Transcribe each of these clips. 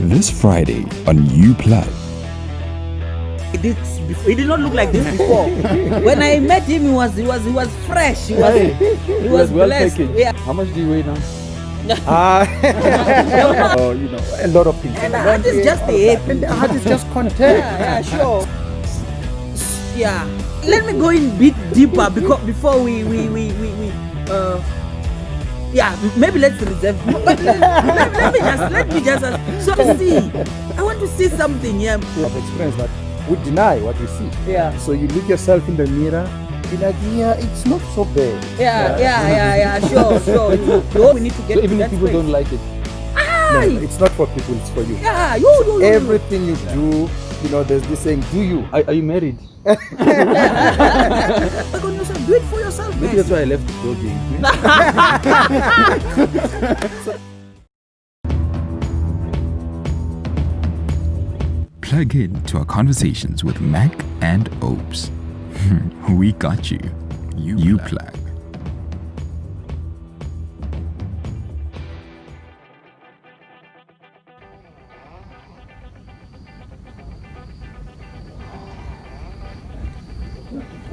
This Friday on U Plug. He did not look like this before. When I met him, he was fresh. He was well blessed. packaged. Yeah. How much do you weigh now? Oh, a lot of things. And the heart is just the head. And the heart is just content. Yeah, sure. Yeah. Let me go in a bit deeper because before we yeah, maybe let's reserve. But let me just so see. I want to see something here. I've experienced that. We deny what we see. Yeah. So you look yourself in the mirror. You're like, yeah, it's not so bad. Yeah. Sure. We need to get. So even if people don't like it, No, it's not for people, it's for you. Yeah, you. Everything you do, there's this saying, do you? are you married? Work on yourself. Do it for yourself. Maybe Guys. that's why I left jogging. Plug in to our conversations with Mac and Opes. We got you. You Plug.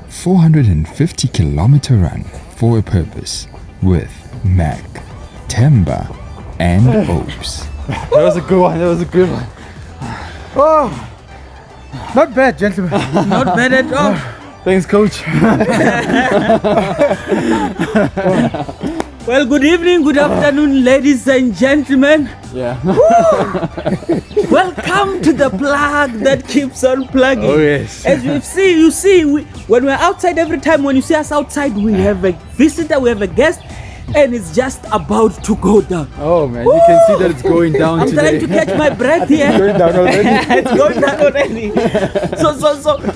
"450-kilometer run for a purpose" with Mac, Themba, and Opes. That was a good one. Oh, not bad, gentlemen. Not bad at all. Thanks, coach. Well, good evening, good afternoon, ladies and gentlemen. Yeah. Welcome to the plug that keeps on plugging. Oh yes. As you see, when we're outside, every time when you see us outside, we have a visitor, we have a guest, and it's just about to go down. Oh man, you can see that it's going down I'm today. trying to catch my breath here. Going down already. It's going down already.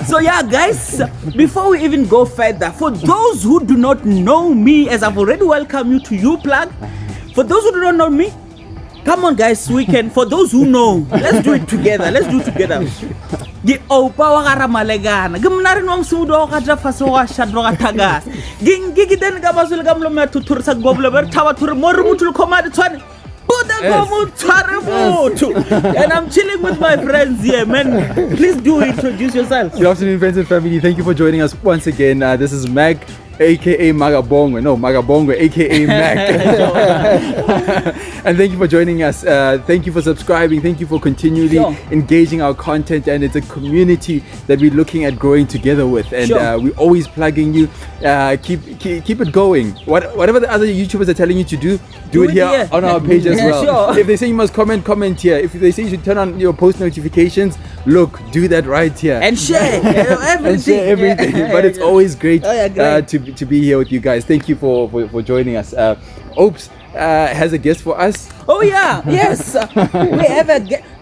So yeah, guys, before we even go further, for those who do not know me, as I've already welcomed you to U-Plug, for those who do not know me, come on guys, we can, for those who know, let's do it together. Gi opa wa gara malegana gimnari no msudo ka jafa so wa shadro ka tagas gi den ga basul gam lo metu tur sa goblo ber tawa tur mor mutul komadi twani buda go mutu. And I'm chilling with my friends here, man. Please do introduce yourself. Good afternoon, friends and family. Thank you for joining us once again. This is Mag, aka Magabongo. No, Magabongo, aka Mag. And thank you for joining us. Thank you for subscribing. Thank you for continually engaging our content. And it's a community that we're looking at growing together with. And we're always plugging you. Keep it going. Whatever the other YouTubers are telling you to do it here on our page as well. Sure. If they say you must comment here. If they say you should turn on your post notifications, look, do that right here. And share everything. And share everything. But it's always great, great. to be here with you guys. Thank you for joining us. Opes has a guest for us. Oh yeah, yes. We have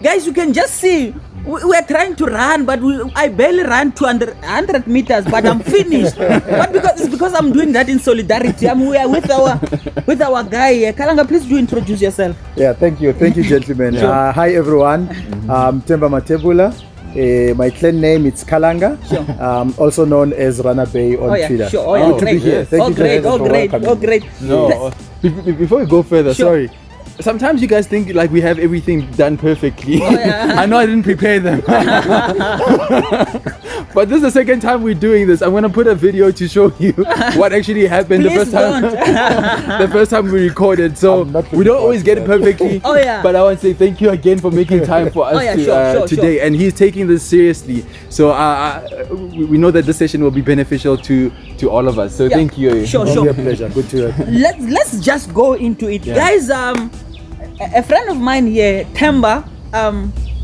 guys. You can just see. We are trying to run, but I barely ran 100 meters, but I'm finished. But because I'm doing that in solidarity. We are with our guy here. Kalanga, please do introduce yourself. Yeah, thank you, gentlemen. Hi everyone. I'm Themba Mathebula. My clan name is Kalanga, also known as Rana Bay on Twitter. Sure. Oh, yeah, Good to be here. Thank you Oh, great. No, before we go further, sorry. Sometimes you guys think like we have everything done perfectly. Oh, yeah. I know I didn't prepare them. But this is the second time we're doing this. I'm gonna put a video to show you what actually happened the first time we recorded. So we don't always get it perfectly. Oh yeah. But I want to say thank you again for making time for us today. And he's taking this seriously. So we know that this session will be beneficial to all of us. So thank you. Sure. It'll be a pleasure. Good to hear. Let's just go into it, guys. A friend of mine here, Themba,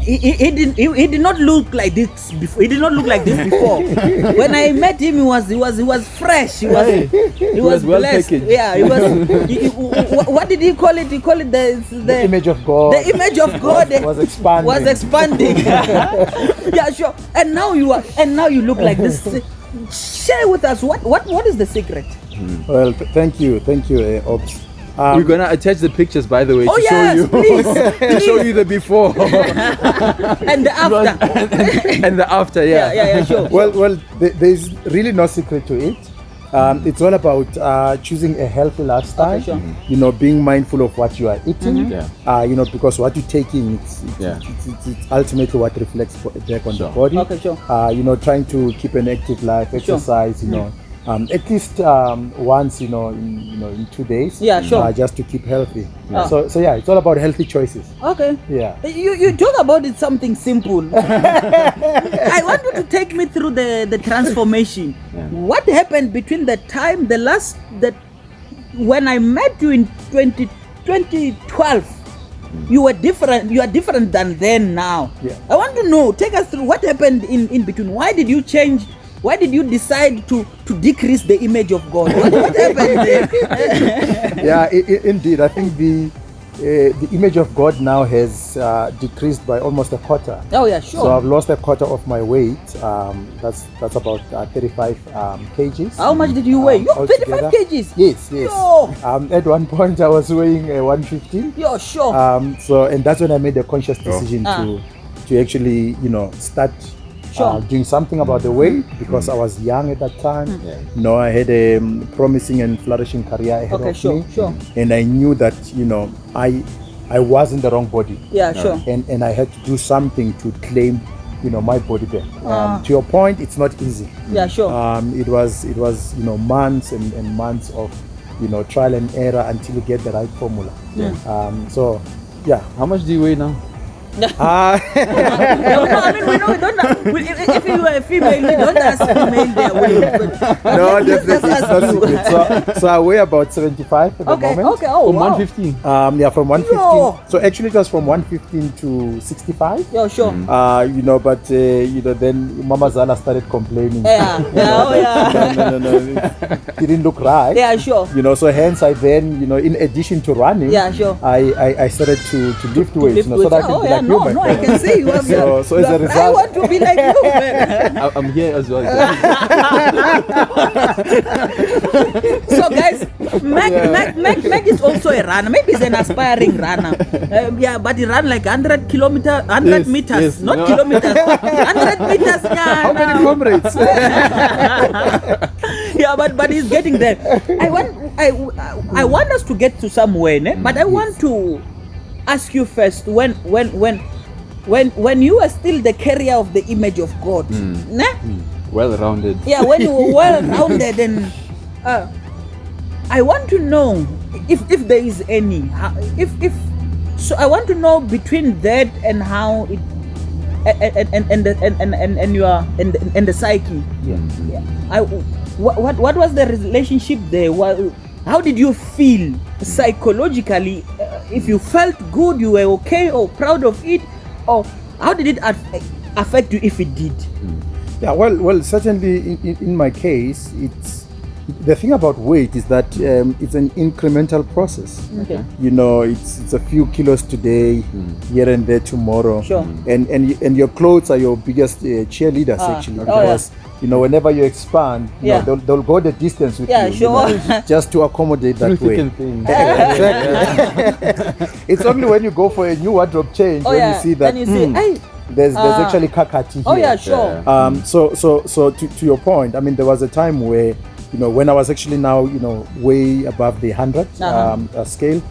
he did not look like this before. When I met him, he was fresh. He was well blessed. packaged. Yeah, he was. What did he call it? He called it the image of God. The image of God was expanding. Yeah, sure. And now you look like this. Share with us what is the secret? Well, thank you, Ops. We're gonna attach the pictures, by the way, to show you. Please. To show you the before and the after. And the after, yeah. Sure. Well, there's really no secret to it. It's all about choosing a healthy lifestyle. Okay, sure. You know, being mindful of what you are eating. You know, because what you're taking, it's ultimately what reflects back on the body. Okay, sure. You know, trying to keep an active life, exercise. You know, at least once, in 2 days. Yeah, sure. Just to keep healthy. So yeah, it's all about healthy choices. Okay. Yeah. You talk about it something simple. I want you to take me through the transformation. What happened between the time when I met you in 2012? You are different than then now. Yeah. I want to know, take us through what happened in between. Why did you change? Why did you decide to decrease the image of God? What happened there? Yeah, indeed. I think the image of God now has decreased by almost a quarter. Oh yeah, sure. So I've lost a quarter of my weight. That's about 35 kgs. How much did you weigh? You're 35 kgs. Yes. Yo. At one point I was weighing 115. Yo, sure. And that's when I made a conscious decision to actually, start doing something about the weight, because I was young at that time. I had a promising and flourishing career ahead of me. Sure. And I knew that, I was in the wrong body. Yeah, sure. And I had to do something to claim, my body back. To your point, it's not easy. Yeah, sure. It was months and months of, trial and error until you get the right formula. So, yeah. How much do you weigh now? No, I mean, we know we don't. If you were a female, we don't ask female their weight. No, definitely, it's not secret. So I weigh about 75 at the moment. Okay, oh, From wow. 115? From 115. Yo. So actually it was from 115 to 65. Yeah, sure. But then Mama Zala started complaining. No, it didn't look right. Yeah, sure. So hence I then, in addition to running, Yeah, sure. I started to lift weights, so that I can be like you, my No, I friend. can see you have. So as a result, I want to be like you, man. I'm here as well. So guys, Mac is also a runner. Maybe he's an aspiring runner. But he ran like 100 meters, yes. not No. kilometers. 100 meters. how many comrades? But he's getting there. I want us to get to somewhere, but I want to ask you first, when you were still the carrier of the image of God, Well-rounded. Yeah, when you were well-rounded, and I want to know if there is any, so I want to know between that and how it and the psyche. What was the relationship there? How did you feel psychologically? If you felt good, you were okay or proud of it, or how did it affect you if it did? Yeah, well, certainly in my case, it's the thing about weight is that it's an incremental process. Okay. It's a few kilos today, here and there tomorrow. Sure. And your clothes are your biggest cheerleaders actually, because whenever you expand, they'll go the distance with you. Sure. Just to accommodate that way. Exactly. It's only when you go for a new wardrobe change when you see that. Then you see, hey, there's actually kakati here. Oh yeah, sure. So to your point, I mean, there was a time where, when I was actually now, way above the 100 scale,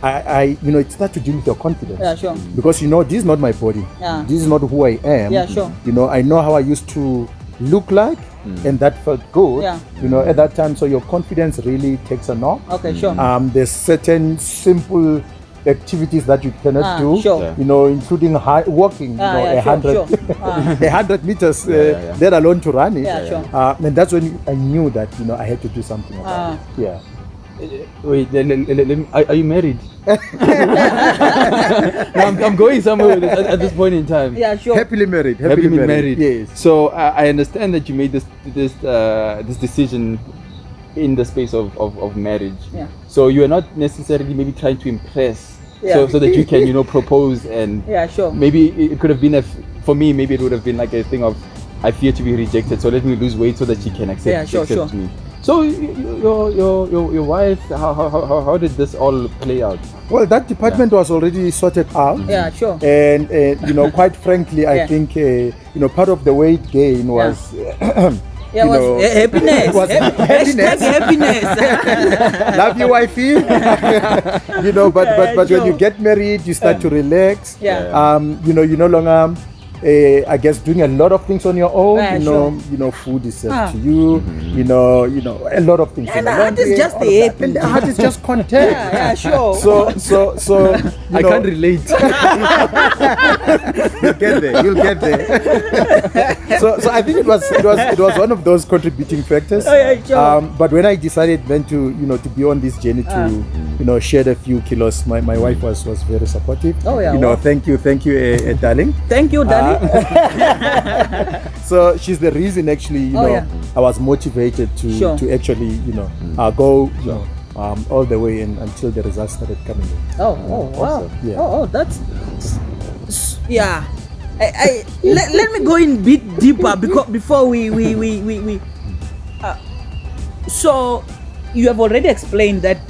I it started to deal with your confidence. Yeah, sure. Because this is not my body. Yeah. This is not who I am. Yeah, sure. I know how I used to look like, and that felt good. Yeah. At that time, so your confidence really takes a knock. Okay, sure. There's certain simple activities that you cannot do, sure. including walking, 100 100 meters, let alone to run it. Yeah, sure. And that's when I knew that I had to do something about it. Yeah. Wait, are you married? No, I'm going somewhere with this at this point in time. Yeah, sure. Happily married. Happily married. Yes. So I understand that you made this decision in the space of marriage. Yeah. So you are not necessarily maybe trying to impress, Yeah. so that you can propose, and Yeah, sure. maybe it could have been for me maybe it would have been like a thing of, I fear to be rejected, so let me lose weight so that she can accept me. So your wife, how did this all play out? Well, that department was already sorted out. Yeah, sure. And quite frankly, I think part of the weight gain was Yeah, was happiness. was Hashtag happiness. love you, wifey. But when you get married, you start to relax. Yeah. You no longer. I guess doing a lot of things on your own. Food is served to you. You know, a lot of things. And the heart is just happy. And the heart is just content. Yeah, sure. So I can't relate. You'll get there. So I think it was one of those contributing factors. Oh, yeah, sure. But when I decided then to be on this journey to shed a few kilos, my wife was very supportive. Oh, yeah, wow. wow. Thank you, darling. Thank you, darling. So she's the reason actually, I was motivated to actually, go, all the way until the results started coming in. Oh, wow. Yeah. Oh, that's yeah. Let me go in a bit deeper before we so you have already explained that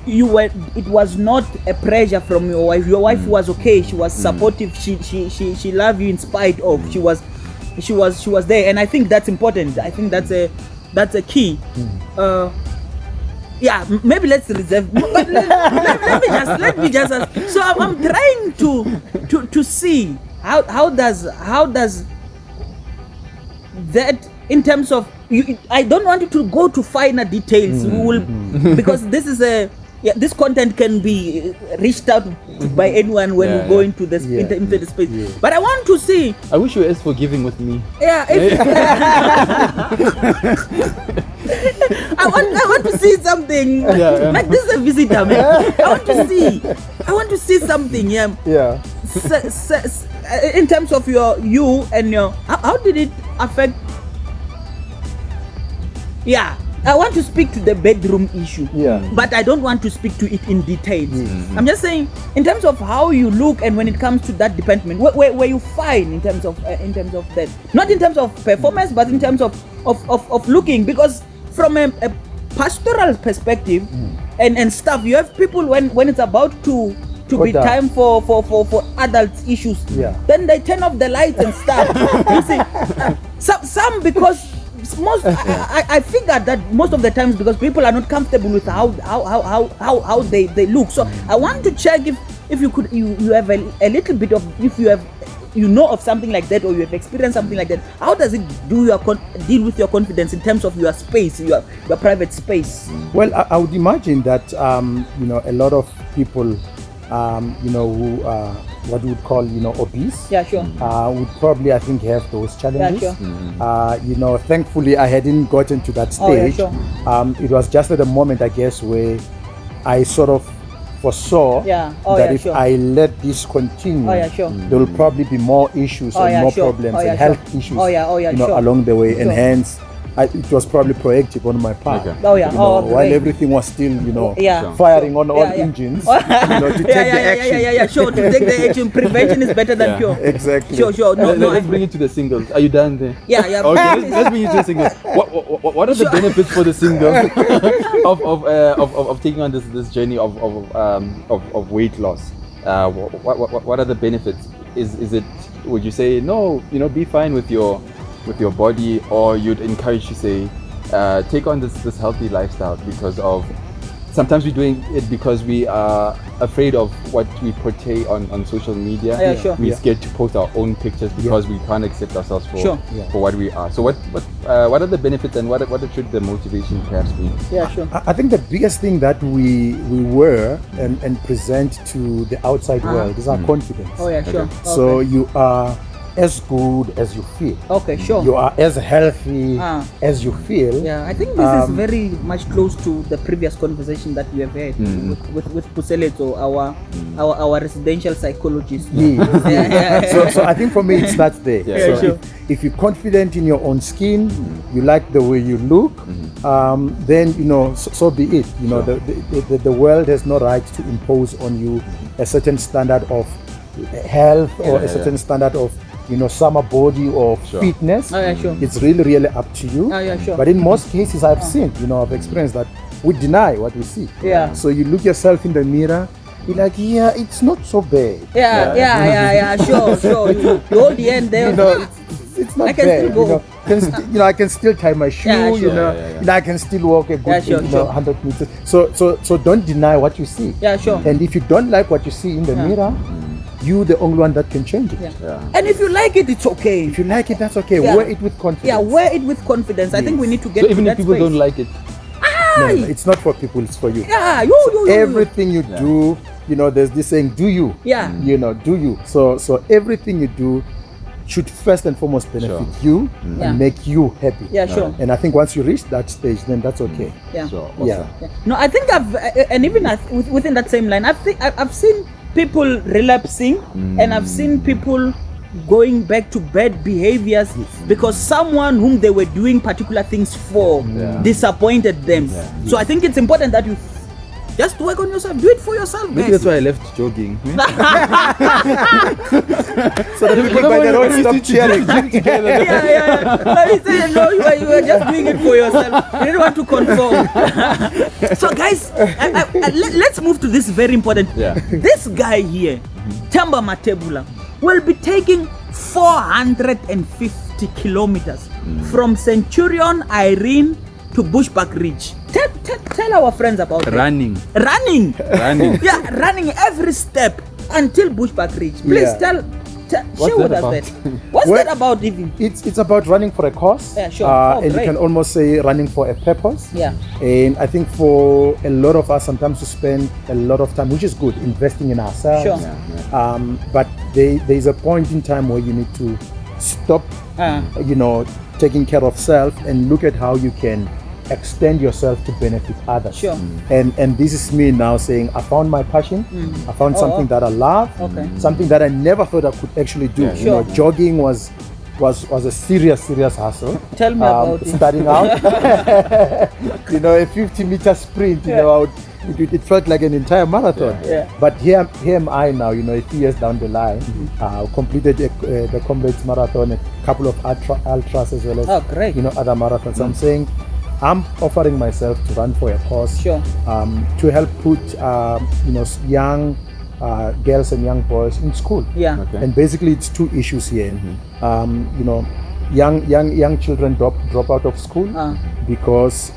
it was not a pressure from your wife. Your wife was okay. She was supportive. She loved you in spite of. She was there, and I think that's important. I think that's a key. Yeah, maybe let's reserve. But let me just ask. So I'm trying to see how does that, in terms of you, I don't want you to go to finer details. We will, because this is this content can be reached out by anyone when we go into the into the space. Yeah. But I want to see. I wish you were as forgiving with me. Yeah. I want to see something. Like this is a visitor, man. I want to see something. Yeah. In terms of you and your, how did it affect? Yeah, I want to speak to the bedroom issue. Yeah. But I don't want to speak to it in details. Mm-hmm. I'm just saying, in terms of how you look, and when it comes to that department, where you find in terms of that, not in terms of performance, but in terms of looking, because from a pastoral perspective and stuff, you have people when it's about to be time for adult issues, then they turn off the lights and stuff. You see, some because most I figured that most of the times because people are not comfortable with how they look. So I want to check if you could you have a little bit of, if you have of something like that, or you have experienced something like that. How does it deal with your confidence in terms of your space, your private space? Well, I would imagine that a lot of people who what we would call obese, would probably, I think, have those challenges. Thankfully I hadn't gotten to that stage. It was just at the moment, I guess, where I sort of foresaw that if I let this continue, there will probably be more issues and more problems and health issues along the way, and hence it was probably proactive on my part. While everything was still, firing on all engines, to take the action. To take the action. Prevention is better than cure. Exactly. Sure. Let's bring it to the singles. Are you done there? Yeah. Okay, let's bring it to the singles. What are the benefits for the singles of taking on this journey of weight loss? What are the benefits? Is it? Would you say no? Be fine with your body, or you'd encourage to say take on this healthy lifestyle, because of sometimes we're doing it because we are afraid of what we portray on social media. We're scared to post our own pictures because we can't accept ourselves for what we are. So what are the benefits, and what should the motivation perhaps be? I think the biggest thing that we wear and present to the outside world is our confidence. So you are as good as you feel. You are as healthy as you feel. I think this is very much close to the previous conversation that we have had with Puseleto, our residential psychologist. So I think for me it starts there. If you're confident in your own skin, you like the way you look, then so be it. The world has no right to impose on you a certain standard of health or a certain standard of summer body or fitness. It's really up to you. But in most cases I've seen, I've experienced that we deny what we see. So you look yourself in the mirror, you're like, it's not so bad. Sure. You hold the end there. it's not I can bad. still go. I can still tie my shoe. Yeah, sure. You know, I can still walk a good, sure. 100 meters. So don't deny what you see. Yeah, sure. And if you don't like what you see in the mirror, you the only one that can change it. Yeah. And if you like it, it's okay. If you like it, that's okay. Yeah. Wear it with confidence. Yeah, wear it with confidence. I think we need to get So to even that if people space. don't like it, No, it's not for people, it's for you. Yeah, Everything you do, there's this saying, do you. Yeah. Do you. So everything you do should first and foremost benefit you and make you happy. Yeah, sure. And I think once you reach that stage, then that's okay. Yeah. so awesome. Yeah. No, I think and even within that same line, I've seen people relapsing, and I've seen people going back to bad behaviors because someone whom they were doing particular things for disappointed them. So I think it's important that you just work on yourself. Do it for yourself, Maybe guys. that's why I left jogging. So that people by the road stop cheering. yeah. No, he said, no, you were just doing it for yourself. You didn't want to conform. So, guys, let's move to this very important. Yeah. This guy here, Themba Mathebula, will be taking 450 kilometers from Centurion, Irene to Bushbuck Ridge. Tell our friends about it. Running. Yeah, running every step until Bushbuck Ridge. Please Yeah. share with us that. What's Well, that about even? It's about running for a cause. Yeah, sure. And you Great. can almost say running for a purpose. Yeah. And I think for a lot of us, sometimes we spend a lot of time, which is good, investing in ourselves. Sure. But there's a point in time where you need to stop, taking care of self and look at how you can extend yourself to benefit others. Sure. And this is me now saying, I found my passion. I found something that I love. Okay. Something that I never thought I could actually do. Yeah, sure. Jogging was a serious hustle. Tell me about it. Starting out, a 50-meter sprint. It felt like an entire marathon. Yeah. But here am I now. A few years down the line, completed the Comrades Marathon, a couple of ultras as well as great. other marathons. I'm saying, I'm offering myself to run for a cause. Sure. To help put young girls and young boys in school. Yeah. Okay. And basically it's two issues here. Young children drop out of school because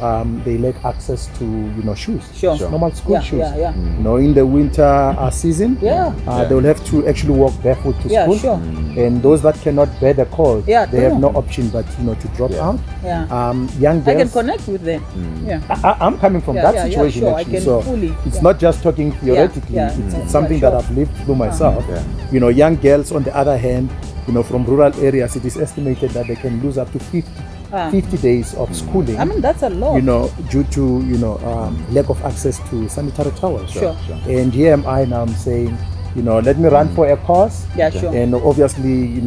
they lack access to shoes. Sure. Normal school shoes. Yeah. In the winter season, they will have to actually walk barefoot to Yeah, school. sure. And those that cannot bear the cold, Yeah, they true. have no option but to drop out. Yeah. Young I can girls. connect with them. Yeah. I'm coming from that situation sure. I actually, can so fully, it's not just talking theoretically. yeah, It's something that sure. I've lived through myself. Yeah. Young girls, on the other hand, from rural areas, it is estimated that they can lose up to 50 days of schooling. I mean, that's a lot. Due to lack of access to sanitary towels. Sure. And here am I now. I'm saying, let me run for a cause. Yeah, sure. And obviously,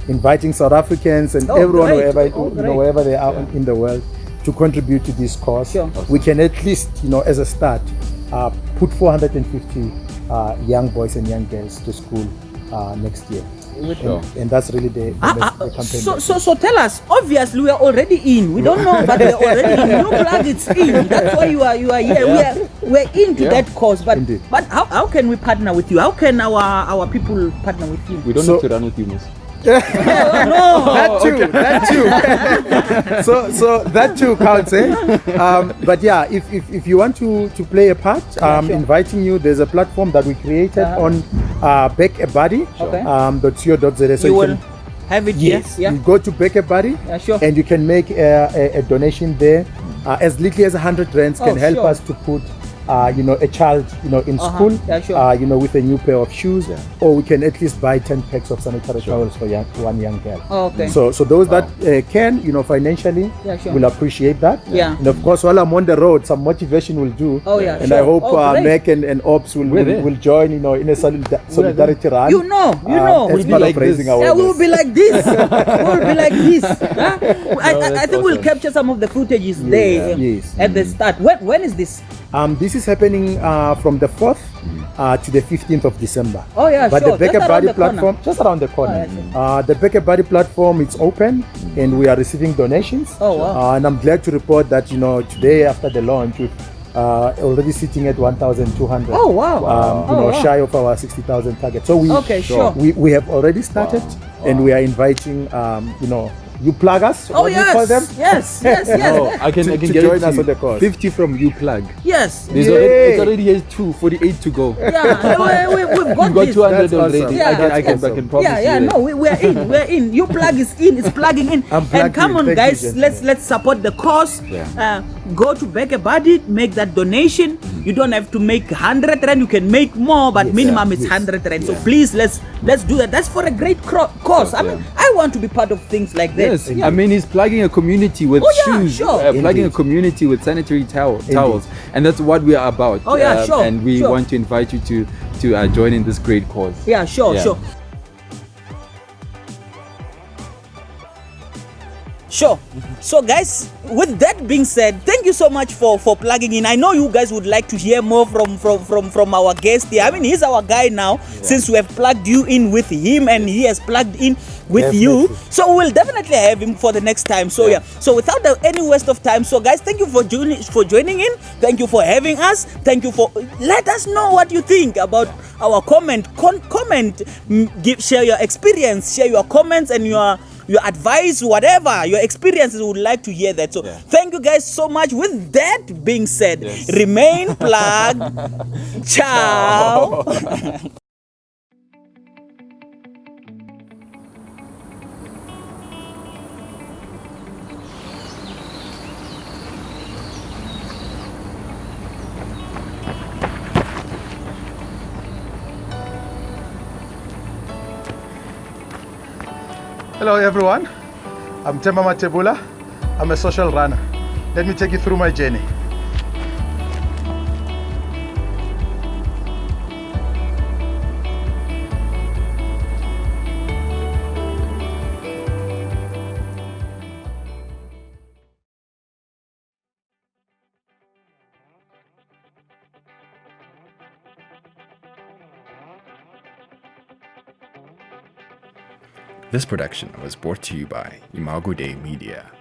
inviting South Africans and everyone great. wherever they are in the world to contribute to this cause. Sure. We can at least, as a start, put 450 young boys and young girls to school next year. And that's really the campaign. So tell us. Obviously, we are already in. We don't know, but we're already in. No plug, it's in. That's why you are here. We're into that cause. But Indeed. but how can we partner with you? How can our people partner with you? We don't have to run with you, miss. No. That too. So that too counts, eh? But yeah, if you want to play a part, sure. inviting you. There's a platform that we created on Back a Buddy. Okay. .co.za. So You you will can, have it yes, here. you go to Back a Buddy, Sure. and you can make a donation there. As little as 100 rands can help sure. us to put a child in school Yeah, sure. with a new pair of shoes, or we can at least buy 10 packs of sanitary towels for one young girl. Okay. So those that can, financially, Yeah, sure. will appreciate that. Yeah. And of course, while I'm on the road, some motivation will do. Oh, yeah, And sure. I hope Great. Mac and Ops will join, in a solidarity run. You know. As We'll be part like of raising this. awareness. Yeah, we will be like this. We will be like this. Huh? I think we'll awesome. capture some of the footages there Yes. at the start. When is this? This is happening from the 4th to the 15th of December. Oh, yeah, But sure. the Baker Just around Body the corner. platform, just around the corner. Oh, The Baker Body platform, it's open and we are receiving donations. Oh, wow. And I'm glad to report that, today after the launch, we've already sitting at 1,200. Oh, wow. Shy of our 60,000 target. So Okay, sure. we have already started. and we are inviting, you pluggers. Oh what do you call them? yes, yes. Oh, I can To get join it us to on the course. 50 from you plug. Yes. There's Yay. already, it already has 248 to go. Yeah, we've got You've got this. 200 That's already. awesome. Yeah, I can awesome. promise Yeah, you that. no, we're in, we're in. Your plug is in, it's plugging in. I'm plugged And come in. on, Thank guys, you, let's gentlemen. support the cause. Yeah. Go to Beg a Buddy, make that donation. You don't have to make 100 rand, you can make more, but minimum is 100 rand. So please, let's do that. That's for a great cause. I mean, I want to be part of things like that. Yes, I mean he's plugging a community with Oh, yeah, shoes, sure. plugging a Indeed. community with sanitary towels, and that's what we are about. Oh, yeah, sure, And we sure. want to invite you to join in this great cause. Yeah, sure. Sure. So guys, with that being said, thank you so much for plugging in. I know you guys would like to hear more from our guest here. I mean, he's our guy now, since we have plugged you in with him and he has plugged in with you. So we'll definitely have him for the next time. So yeah. So without any waste of time, so guys, thank you for joining in. Thank you for having us. Thank you for let us know what you think about our comment. Share your experience, share your comments and your advice, whatever your experiences, would like to hear that. So thank you guys so much. With that being said, remain plugged. Ciao. Hello everyone, I'm Themba Mathebula. I'm a social runner. Let me take you through my journey. This production was brought to you by Imago Day Media.